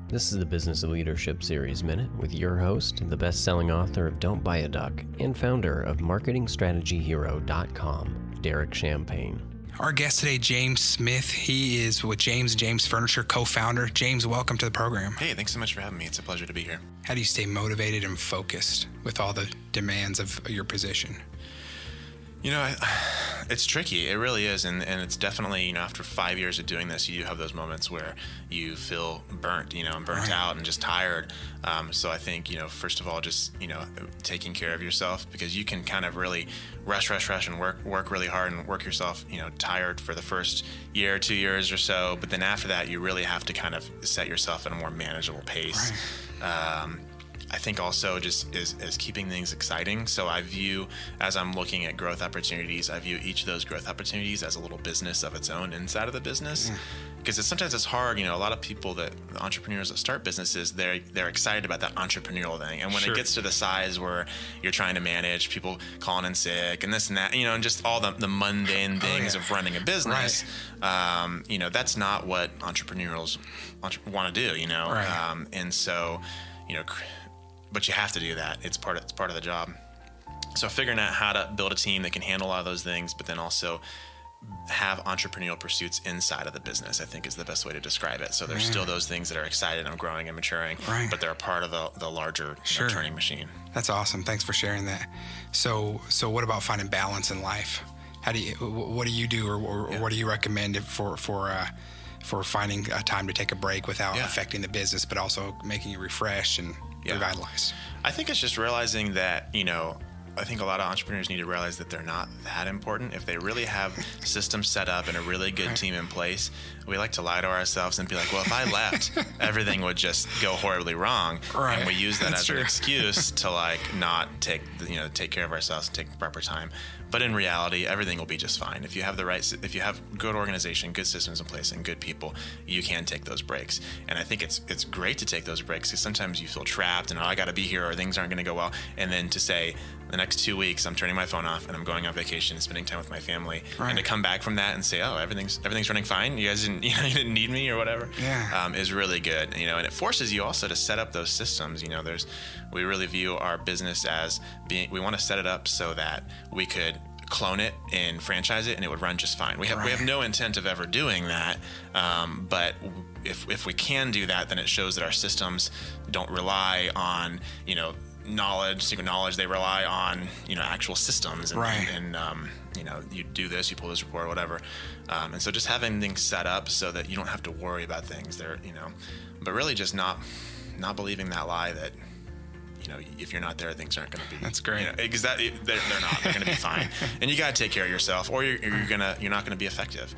This is the Business of Leadership Series Minute with your host, the best-selling author of Don't Buy a Duck and founder of MarketingStrategyHero.com, Derek Champagne. Our guest today, James Smith. He is with James Furniture, co-founder. James, welcome to the program. Hey, thanks so much for having me. It's a pleasure to be here. How do you stay motivated and focused with all the demands of your position? You know, it's tricky. It really is. And it's definitely, after 5 years of doing this, you do have those moments where you feel burnt, and burnt out and just tired. So I think, first of all, just, taking care of yourself, because you can kind of really rush and work really hard and work yourself, tired for the first year, 2 years or so. But then after that, you really have to kind of set yourself at a more manageable pace. Right. I think also just is keeping things exciting. So I view, as I'm looking at growth opportunities, I view each of those growth opportunities as a little business of its own inside of the business. Because sometimes it's hard. A lot of people, the entrepreneurs that start businesses, they're excited about that entrepreneurial thing. And when it gets to the size where you're trying to manage people calling in sick and this and that, and just all the mundane things of running a business, that's not what entrepreneurs want to do, and so, but you have to do that. It's part of the job. So figuring out how to build a team that can handle a lot of those things, but then also have entrepreneurial pursuits inside of the business, I think is the best way to describe it. So there's still those things that are excited and growing and maturing, but they're a part of the larger turning machine. That's awesome. Thanks for sharing that. So what about finding balance in life? What do you do, or what do you recommend for finding a time to take a break without affecting the business, but also making you refresh and revitalized? I think it's just realizing that, I think a lot of entrepreneurs need to realize that they're not that important. If they really have systems set up and a really good team in place, we like to lie to ourselves and be like, well, if I left, everything would just go horribly wrong. And we use that as an excuse to not take care of ourselves and take the proper time. But in reality, everything will be just fine. If you have good organization, good systems in place, and good people, you can take those breaks. And I think it's great to take those breaks, because sometimes you feel trapped and I got to be here or things aren't going to go well. And then to say, the next 2 weeks, I'm turning my phone off and I'm going on vacation and spending time with my family, and to come back from that and say, oh, everything's running fine. You guys didn't didn't need me or whatever. Is really good. And it forces you also to set up those systems. We really view our business as we want to set it up so that we could clone it and franchise it and it would run just fine. We have no intent of ever doing that. But if we can do that, then it shows that our systems don't rely on, secret knowledge. They rely on, actual systems and you do this, you pull this report, whatever. And so just having things set up so that you don't have to worry about things there, but really just not believing that lie that, if you're not there, things aren't going to be. That's great. Because they're not. They're going to be fine. And you got to take care of yourself, or you're not going to be effective.